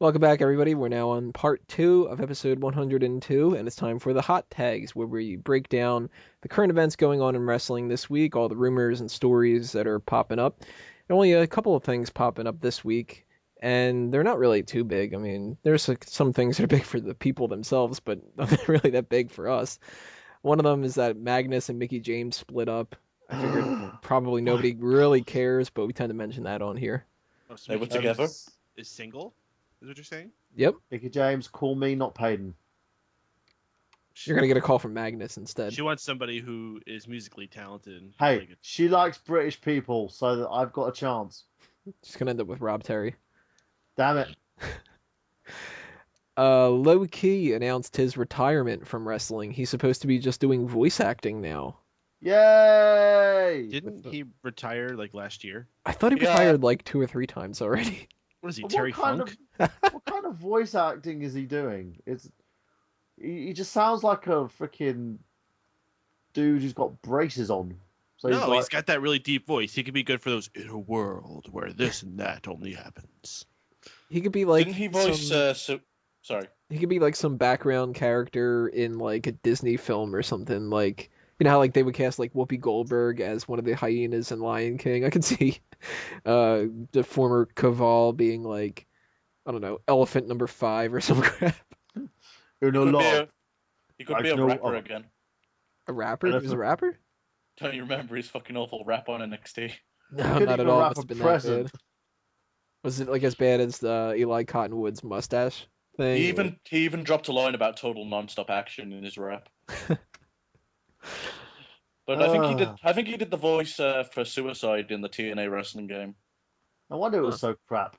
Welcome back, everybody. We're now on part 2 of episode 102, and it's time for the hot tags, where we break down the current events going on in wrestling this week, all the rumors and stories that are popping up. And only a couple of things popping up this week, and they're not really too big. I mean, there's some things that are big for the people themselves, but not really that big for us. One of them is that Magnus and Mickie James split up. I figured probably nobody really cares, but we tend to mention that on here. Oh, so They were Mickie together? James is single? Is what you're saying? Yep, Mickie James, call me, not Payton. you're going to get a call from Magnus instead. She wants somebody who is musically talented. And Hey, really good. she likes British people, so that I've got a chance. She's going to end up with Rob Terry. Damn it. Low Key announced his retirement from wrestling. He's supposed to be just doing voice acting now. Yay! Didn't he retire like last year? I thought he Yeah. retired like 2 or 3 times already. What is he, What Terry kind Funk? what kind of voice acting is he doing? He just sounds like a freaking dude who's got braces on. So No, like, he's got that really deep voice. He could be good for those in a world where this and that only happens. He could be like Didn't he voice? Sorry. he could be like some background character in like a Disney film or something. Like, you know how like they would cast like Whoopi Goldberg as one of the hyenas in Lion King. I could see the former Caval being like, I don't know, elephant number 5 or some crap. in a Could be lot. a, he could I be a know- rapper again. A rapper? He was a rapper? Don't you remember his fucking awful rap on NXT? No, Couldn't not at even all. rap Must a have been that present. good. Was it like as bad as the Eli Cottonwood's mustache thing? He even dropped a line about total non-stop action in his rap. But I think he did the voice for Suicide in the TNA wrestling game. No wonder it was so crap.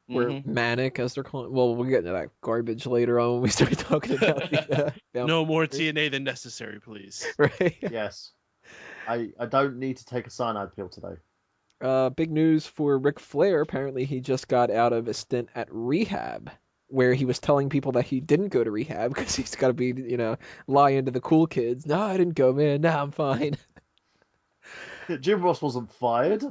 We're Mhm. manic, as they're calling. Well, we'll get into that garbage later on when we start talking about the. About No more TNA than necessary, please. Right. Yes. I don't need to take a cyanide pill today. Big news for Ric Flair. Apparently, he just got out of a stint at Rehab, where he was telling people that he didn't go to rehab because he's got to be, lie into the cool kids. No, I didn't go, man. No, I'm fine. Jim Ross wasn't fired.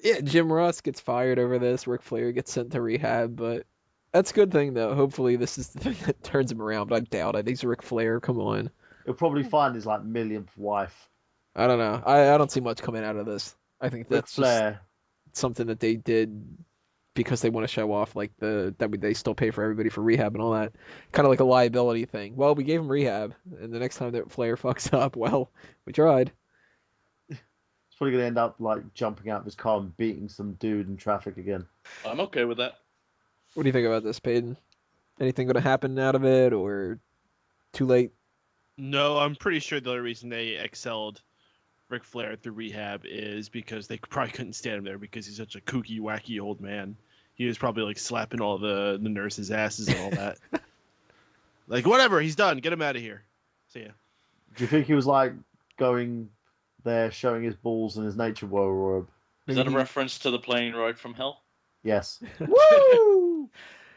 Yeah, Jim Ross gets fired over this. Ric Flair gets sent to rehab, but that's a good thing, though. Hopefully, this is the thing that turns him around, but I doubt it. He's Ric Flair. Come on. He'll probably find his like millionth wife. I don't know. I don't see much coming out of this. I think Ric that's just Flair. something that they did because they want to show off like they still pay for everybody for rehab and all that. Kind of like a liability thing. Well, we gave him rehab, and the next time that Flair fucks up, well, we tried. He's probably gonna end up like jumping out of his car and beating some dude in traffic again. I'm okay with that. What do you think about this, Peyton? Anything going to happen out of it, or too late? No, I'm pretty sure the only reason they excelled Ric Flair through rehab is because they probably couldn't stand him there because he's such a kooky, wacky old man. He was probably like slapping all the nurses' asses and all that. Like, whatever, he's done. Get him out of here. See ya. Do you think he was like going there showing his balls in his nature robe? Is that a reference to the plane ride from hell? Yes. Woo!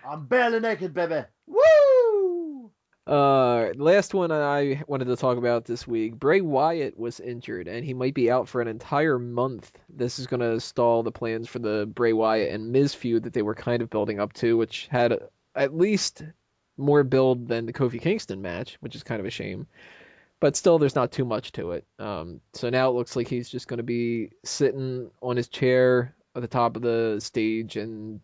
I'm barely naked, baby. Woo! Last one I wanted to talk about this week. Bray Wyatt was injured, and he might be out for an entire month. This is going to stall the plans for the Bray Wyatt and Miz feud that they were kind of building up to, which had at least more build than the Kofi Kingston match, which is kind of a shame. But still, there's not too much to it. So now it looks like he's just going to be sitting on his chair at the top of the stage and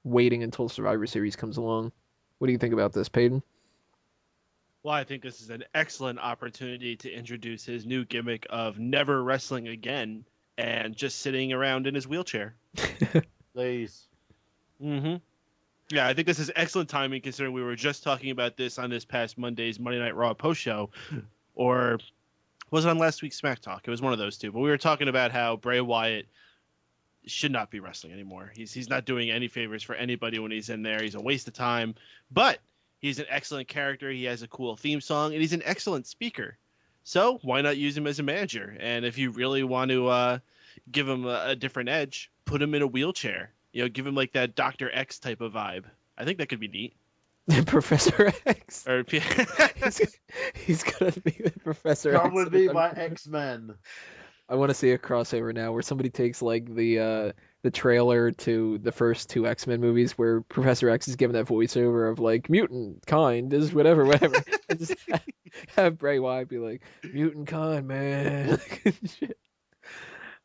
waiting until Survivor Series comes along. What do you think about this, Peyton? Well, I think this is an excellent opportunity to introduce his new gimmick of never wrestling again and just sitting around in his wheelchair. Please. Mm-hmm. Yeah, I think this is excellent timing considering we were just talking about this on this past Monday's Monday Night Raw post show, or was it on last week's Smack Talk? It was one of those two. But we were talking about how Bray Wyatt should not be wrestling anymore. He's not doing any favors for anybody when he's in there. He's a waste of time. But he's an excellent character. He has a cool theme song, and he's an excellent speaker. So why not use him as a manager? And if you really want to give him a different edge, put him in a wheelchair. Give him like that Dr. X type of vibe. I think that could be neat. Professor X. Or He's gonna be the Professor Come X. with me, my X-Men. I want to see a crossover now where somebody takes like the the trailer to the first two X-Men movies where Professor X is giving that voiceover of like mutant kind is whatever, whatever. And just have Bray Wyatt be like, mutant kind, man. Shit.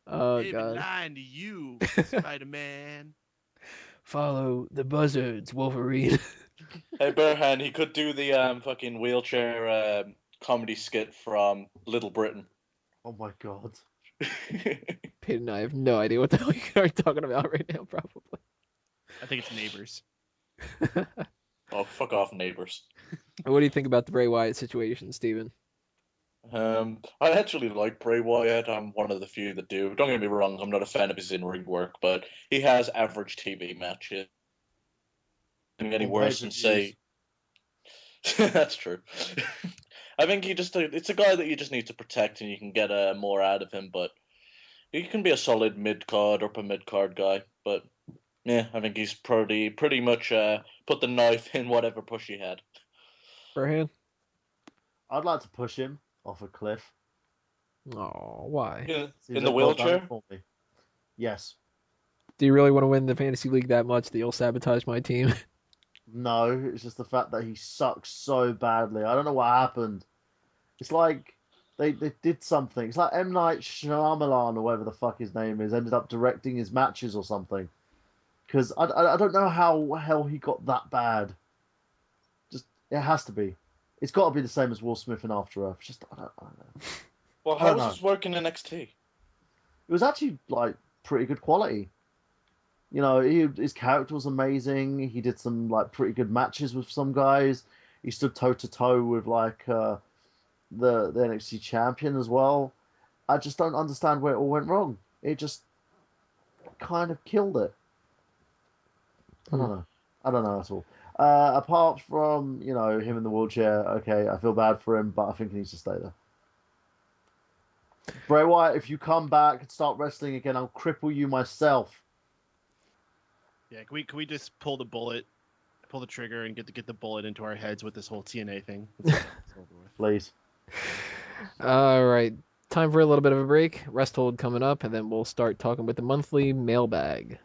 Oh They've been God. lying to you, Spider-Man. Follow the buzzards, Wolverine. Hey, Burhan, he could do the fucking wheelchair comedy skit from Little Britain. Oh my god. Peyton and I have no idea what the hell you are talking about right now, probably. I think it's Neighbors. Oh, fuck off, neighbors. What do you think about the Bray Wyatt situation, Steven? I actually like Bray Wyatt. I'm one of the few that do. Don't get me wrong, I'm not a fan of his in-ring work, but he has average TV matches. Doesn't get any worse than say. That's true. I think it's a guy that you just need to protect, and you can get more out of him. But he can be a solid mid-card, upper mid-card guy. But yeah, I think he's pretty much put the knife in whatever push he had. Burhan? I'd like to push him off a cliff. Oh, why? Yeah, Seems in the like God done wheelchair. it for me. Yes. Do you really want to win the fantasy league that much that you'll sabotage my team? No, it's just the fact that he sucks so badly. I don't know what happened. It's like they did something. It's like M. Night Shyamalan or whatever the fuck his name is ended up directing his matches or something. Because I don't know how hell he got that bad. Just it has to be. It's got to be the same as Will Smith in After Earth. Just I don't know. Well, I how don't does know. this work in NXT? It was actually like pretty good quality. You know, his character was amazing. He did some like pretty good matches with some guys. He stood toe to toe with like the NXT champion as well. I just don't understand where it all went wrong. It just kind of killed it. I don't know. I don't know at all. Apart from him in the wheelchair, okay, I feel bad for him, but I think he needs to stay there. Bray Wyatt, if you come back and start wrestling again, I'll cripple you myself. Yeah, can we just pull the trigger, and get the bullet into our heads with this whole TNA thing? It's over with. Please. All right. Time for a little bit of a break. Rest hold coming up, and then we'll start talking with the monthly mailbag.